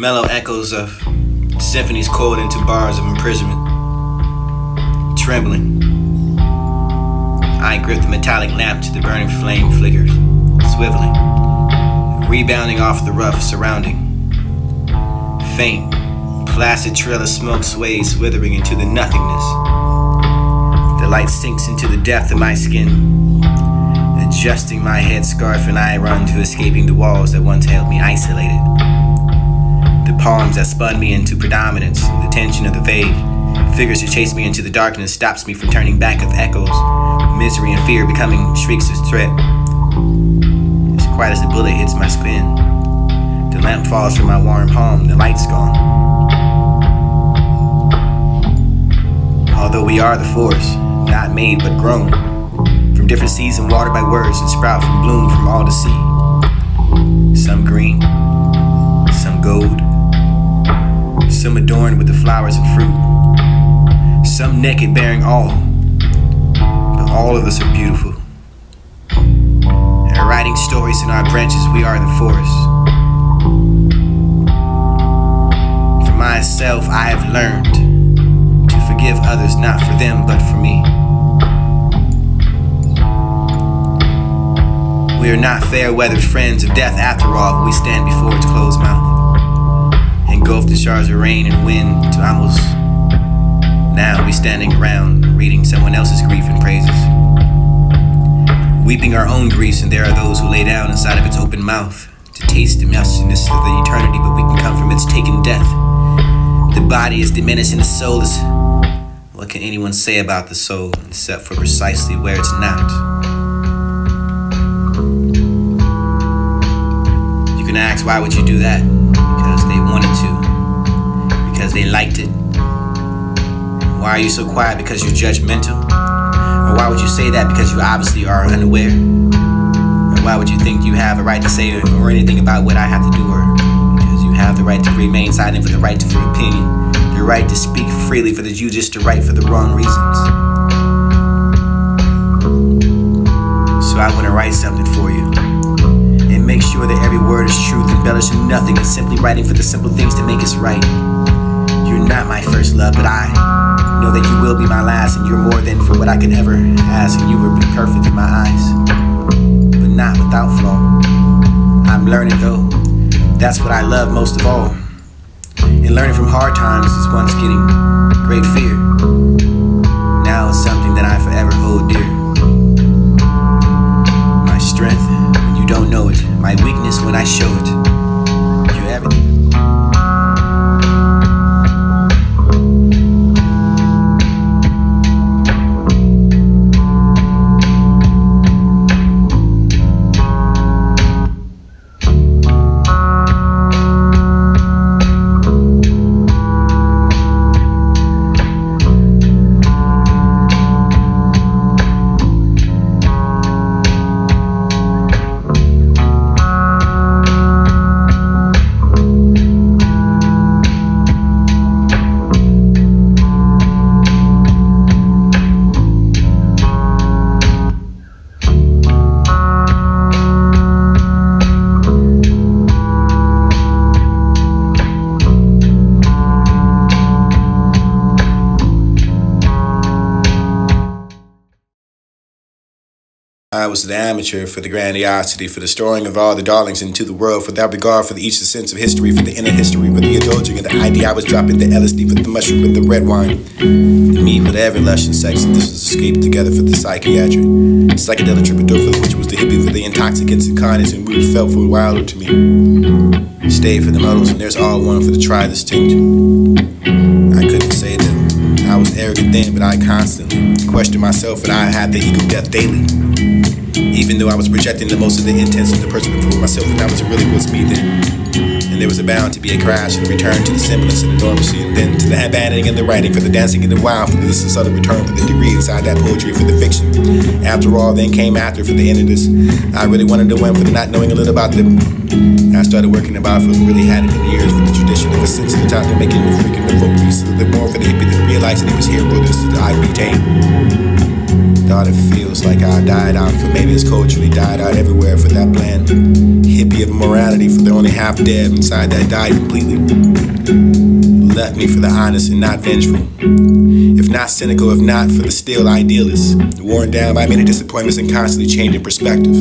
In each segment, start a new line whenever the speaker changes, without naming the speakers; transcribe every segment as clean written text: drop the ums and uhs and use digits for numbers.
Mellow echoes of symphonies coiled into bars of imprisonment. Trembling, I grip the metallic lamp to the burning flame flickers, swiveling, rebounding off the rough surrounding. Faint, placid trail of smoke sways, withering into the nothingness. The light sinks into the depth of my skin, adjusting my headscarf, and I run to escaping the walls that once held me isolated. The palms that spun me into predominance, the tension of the vague figures that chase me into the darkness stops me from turning back of echoes, misery and fear becoming shrieks of threat. As quiet as the bullet hits my skin, the lamp falls from my warm palm, the light's gone. Although we are the force, not made but grown, from different seeds and watered by words and sprout from bloom from all to see. Some green, some gold, some adorned with the flowers and fruit, some naked bearing all, but all of us are beautiful. And writing stories in our branches, we are the forest. For myself, I have learned to forgive others, not for them, but for me. We are not fair-weathered friends of death after all, but we stand before its closed mouth, engulfed in shards of rain and wind to almost. Now we standing around, reading someone else's grief and praises, weeping our own griefs, and there are those who lay down inside of its open mouth to taste the messiness of the eternity, but we can come from its taken death. The body is diminished and the soul is. What can anyone say about the soul except for precisely where it's not? You can ask, why would you do that? Because they wanted to, because they liked it. Why are you so quiet? Because you're judgmental? Or why would you say that? Because you obviously are unaware? Or why would you think you have a right to say or anything about what I have to do? Or because you have the right to remain silent for the right to free opinion, the right to speak freely for the you just to right for the wrong reasons. So I want to write something for you and make sure that every word is truth, embellishing nothing, and simply writing for the simple things to make us right. You're not my first love, but I know that you will be my last, and you're more than for what I could ever ask, and you will be perfect in my eyes, but not without flaw. I'm learning though, that's what I love most of all. And learning from hard times is once getting great fear. Now it's something that I forever hold dear. My strength when you don't know it, my weakness when I show it. You're everything. I was the amateur for the grandiosity, for the storing of all the darlings into the world, for that regard for each the sense of history, for the inner history, for the indulging of the idea I was dropping the LSD, for the mushroom with the red wine, me with every lush and sex, and this was escape together for the psychiatric, psychedelic troubadour for which was the hippie, for the intoxicants and carnage, and weird felt for wilder to me. Stay for the muddles, and there's all one for the try distinct. I couldn't say that I was arrogant then, but I constantly questioned myself, and I had the ego death daily. Even though I was projecting the most of the intents of the person before myself, and that was really was me then. And there was bound to be a crash and a return to the semblance and the normalcy, and then to the abandoning and the writing, for the dancing and the wild, for this and subtle return, for the degree inside that poetry, for the fiction. After all, then came after for the end of this. I really wanted to win for the not knowing a little about them. I started working about for really had it in years, for the tradition of a sense of the time to making the freaking the folk pieces of the more for the hippie that realized that it was here, bro, this is the I be tame. Thought it feels like I died out, for maybe it's culturally died out everywhere for that bland hippie of morality for the only half dead inside that died completely. Left me for the honest and not vengeful. If not cynical, if not for the still idealist, worn down by many disappointments and constantly changing perspective.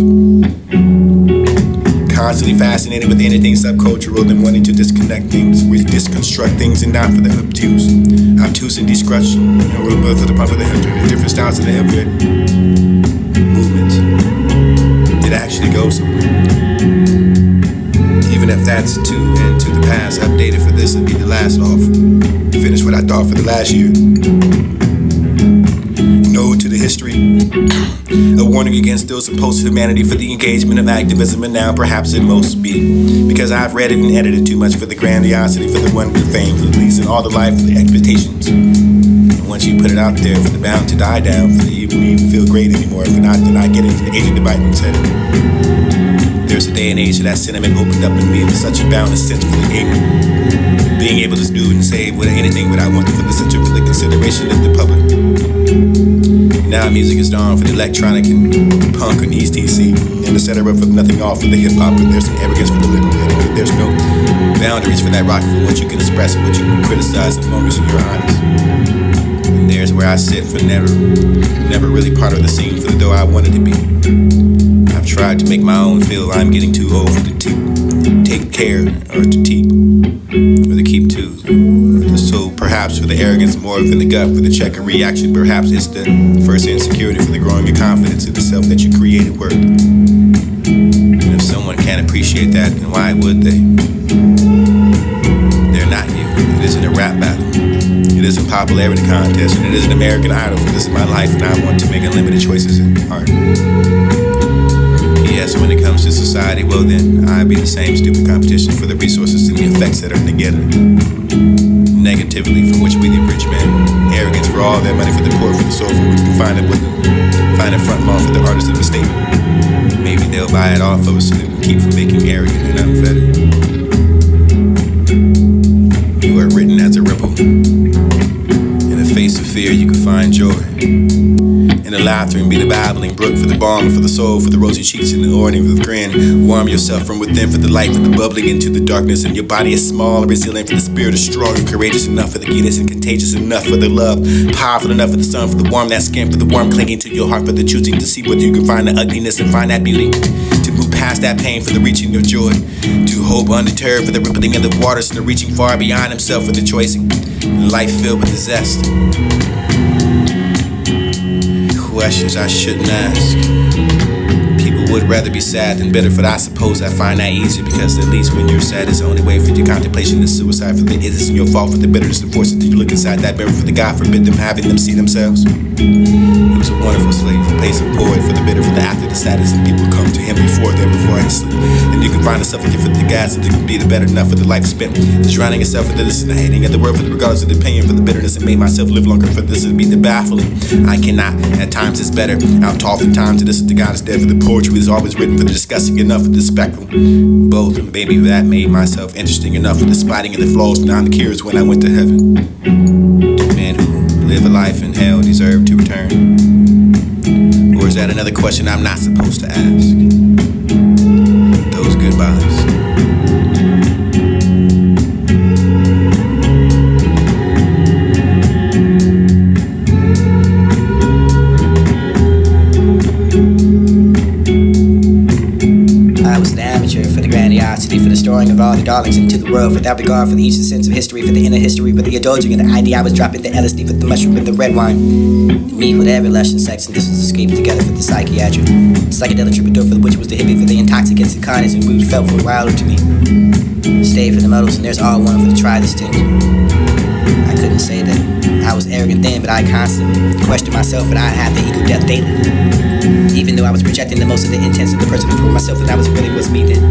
Constantly fascinated with anything subcultural and wanting to disconnect things, disconstruct things, and not for the obtuse and discretion, for the pump of the different styles of the heavy movement. It actually goes somewhere. Even if that's into the past, updated for this, it'd be the last off. Finish what I thought for the last year. No to the history. A warning against those supposed humanity for the engagement of activism, and now perhaps it most be because I've read it and edited too much for the grandiosity, for the wonder, the fame, for the pleasing, all the life, for the expectations. And once you put it out there, for the bound to die down, for the even feel great anymore, for not to not get into the age of debate and said there's a day and age that sentiment opened up in me with such a boundless sense for the ignorant. Being able to do and say anything what I wanted for the center for the consideration of the public. Now music is dawn for the electronic and punk and ETC, and etc. for nothing off for the hip hop, and there's an arrogance for the liberal. There's no boundaries for that rock for what you can express and what you can criticize as long as you're honest. And there's where I sit for never really part of the scene for the though I wanted to be. I've tried to make my own feel I'm getting too old to take care or to keep to. So perhaps for the arrogance more than the gut, for the check and reaction, perhaps it's the first insecurity for the growing of confidence in the self that you created work. And if someone can't appreciate that, then why would they? They're not you. It isn't a rap battle. It isn't a popularity contest, and it isn't American Idol. This is my life, and I want to make unlimited choices in art. Yes, when it comes to society, well then, I'd be the same stupid competition for the resources and the effects that are together. Negativity from which we the rich man, arrogance for all that money for the poor, for the soulful, we can find a front lawn for the artist of the statement. Maybe they'll buy it off of us so they can keep from making arrogant and unfettered. You are written as a ripple. In the face of fear, you can find joy. In the laughter and be the babbling brook, for the balm, for the soul, for the rosy cheeks and the ornament of the grin. Warm yourself from within for the light, for the bubbling into the darkness. And your body is small and resilient, for the spirit is strong and courageous enough, for the giddiness and contagious enough, for the love, powerful enough for the sun, for the warm that skin, for the warm clinging to your heart, for the choosing to see whether you can find the ugliness and find that beauty. To move past that pain for the reaching of joy. To hope undeterred for the rippling of the waters and the reaching far beyond himself for the choicing. Life filled with the zest. Questions I shouldn't ask. People would rather be sad than bitter, but I suppose I find that easier because at least when you're sad, it's the only way for your contemplation is suicide. For the it isn't your fault for the bitterness and forces that you look inside that mirror for the God forbid them having them see themselves. It was a wonderful slave, a place of poet for the bitter, for the after the saddest, and people come to him before they were asleep. And you can find a suffering for the gas and it can be the better enough for the life spent. It's drowning yourself for this and the hating of the world for the regardless of the pain for the bitterness and made myself live longer for this and be the baffling. I cannot, at times it's better. Out oftentimes, this is the God is dead for the poetry is always written for the discussing enough for the spectrum. Both, and maybe that made myself interesting enough for the spotting of the flaws beyond the cures when I went to heaven. Men who live a life in hell deserve to return. Or is that another question I'm not supposed to ask? Those goodbyes.
For the storing of all the darlings into the world, without regard for the each sense of history, for the inner history, for the indulging of the idea I was dropping the LSD with the mushroom with the red wine. The meat with every lush and sex and distance escaped together for the psychiatric. Psychedelic troubadour for the witch was the hippie for the intoxicants and kindness and booze felt for a while to me. Stay for the modals and there's all one for the try this thing. I couldn't say that I was arrogant then, but I constantly questioned myself and I had the ego death daily. Even though I was projecting the most of the intents of the person for myself, that I was really was me then.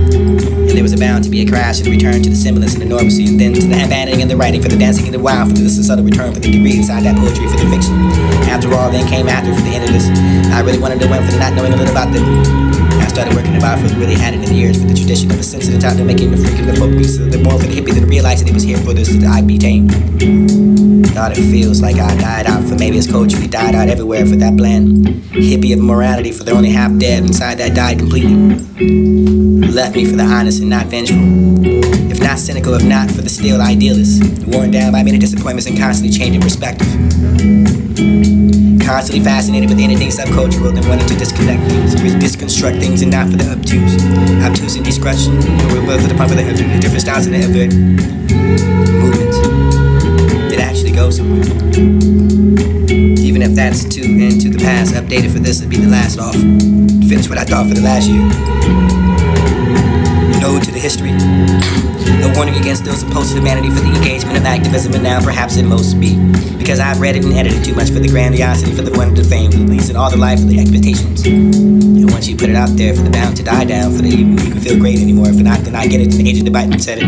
And there was a bound to be a crash and a return to the semblance and the normalcy, and then to the abandoning and the writing, for the dancing and the wild, for the subtle return, for the degree inside that poetry, for the fiction. After all, then came after for the end of this. I really wanted to win for the not knowing a little about them. I started working about for the really had it in the years, for the tradition of a sensitive time to making the freaking the folk, so the more for the hippie than realizing it was here for this that I be tamed. Thought it feels like I died out, for maybe it's culture. We died out everywhere for that bland hippie of morality, for the only half dead inside that died completely. Left me for the honest and not vengeful. If not cynical, if not for the still idealist. Worn down by many disappointments and constantly changing perspective. Constantly fascinated with anything subcultural, then wanting to disconnect things, disconstruct things, and not for the obtuse. Obtuse and discretion, for the pump of the different styles in the movement that actually goes somewhere. Even if that's too into the past, updated for this, it'd be the last off. Finish what I thought for the last year. An ode to the history. A warning against those opposed to humanity for the engagement of activism, and now perhaps it most be because I've read it and edited too much for the grandiosity, for the wonder, the fame, for the least, and all the life, for the expectations. And once you put it out there, for the bound to die down, for the even you can feel great anymore. If not, then I get it. The age of the Biden said it.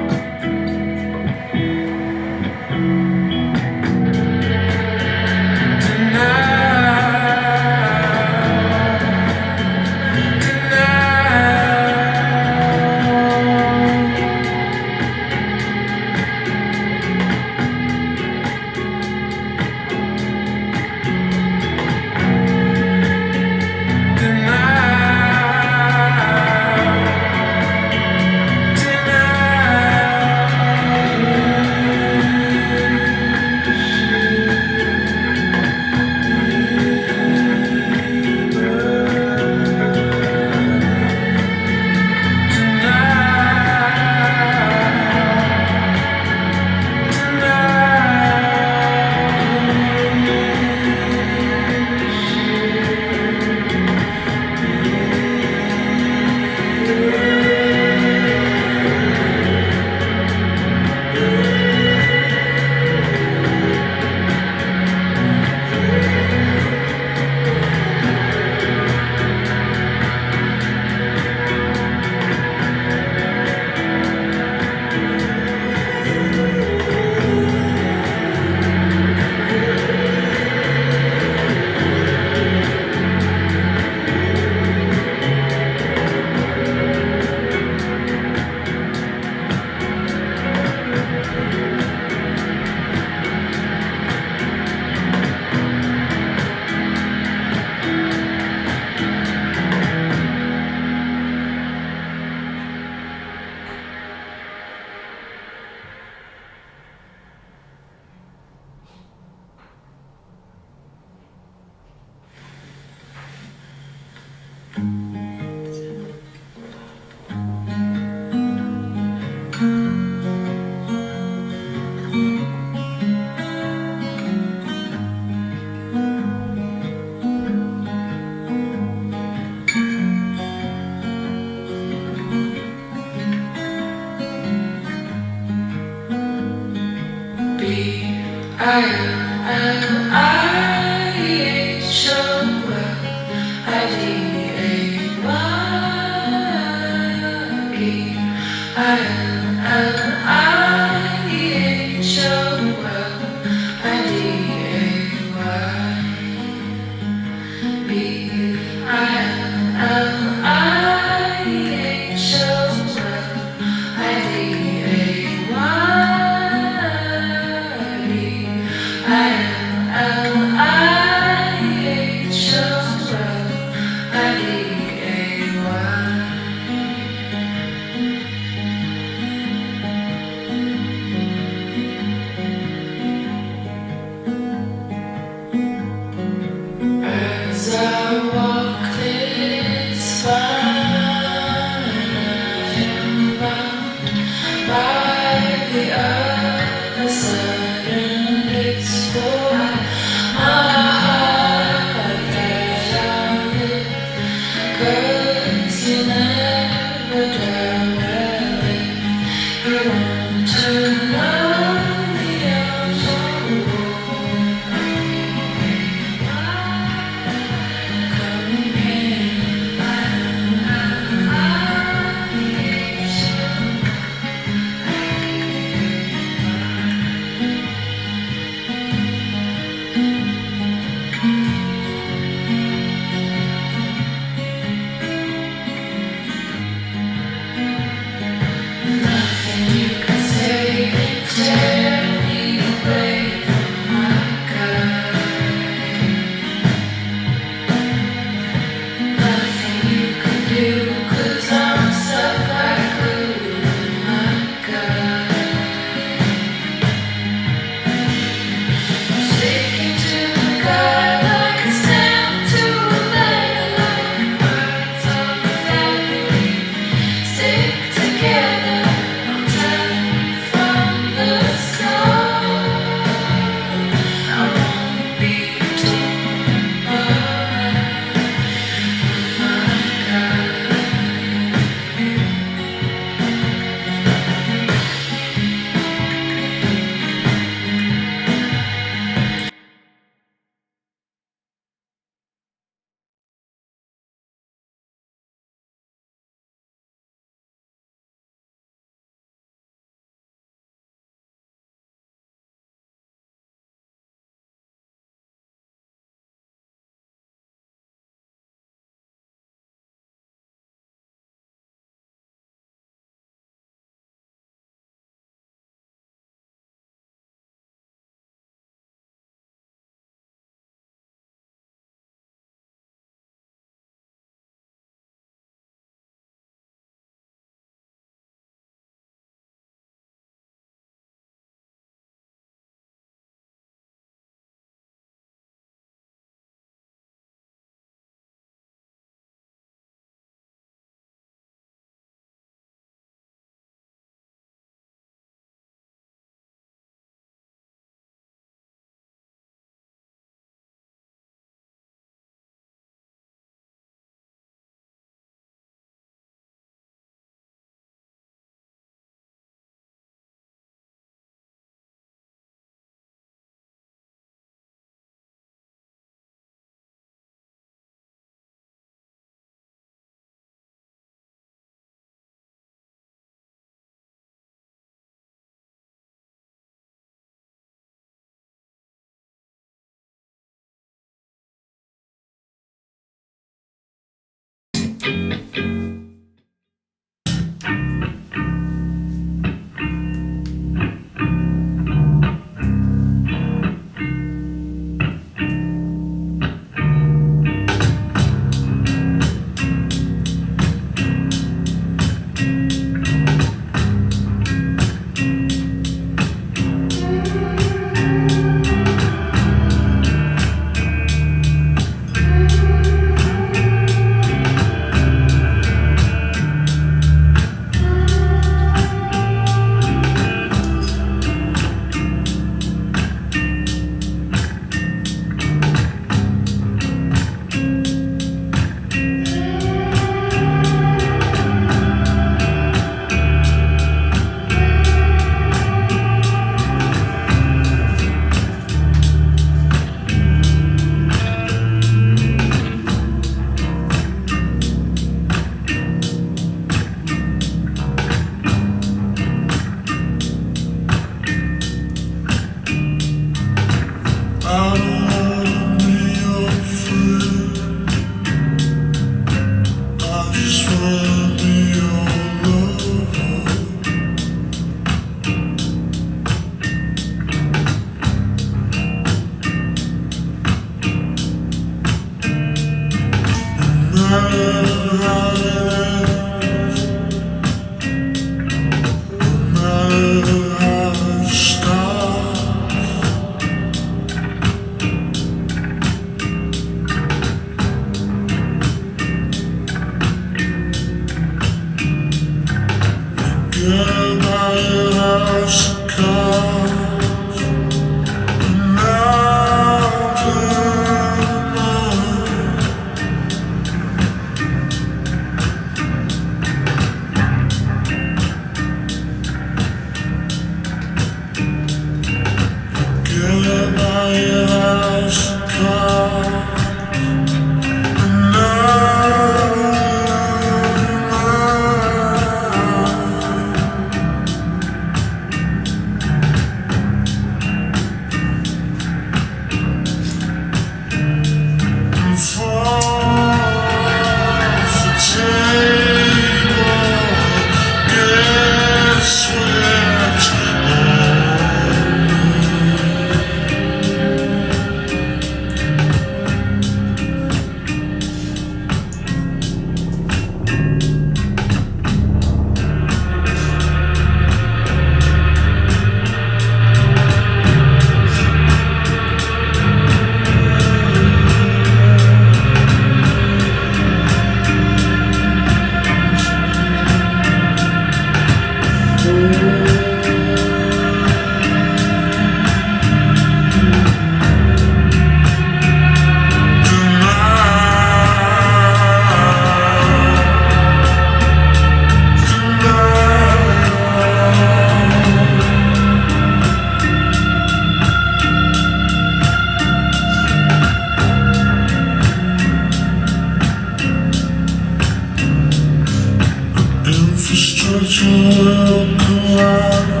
Infrastructure will collide.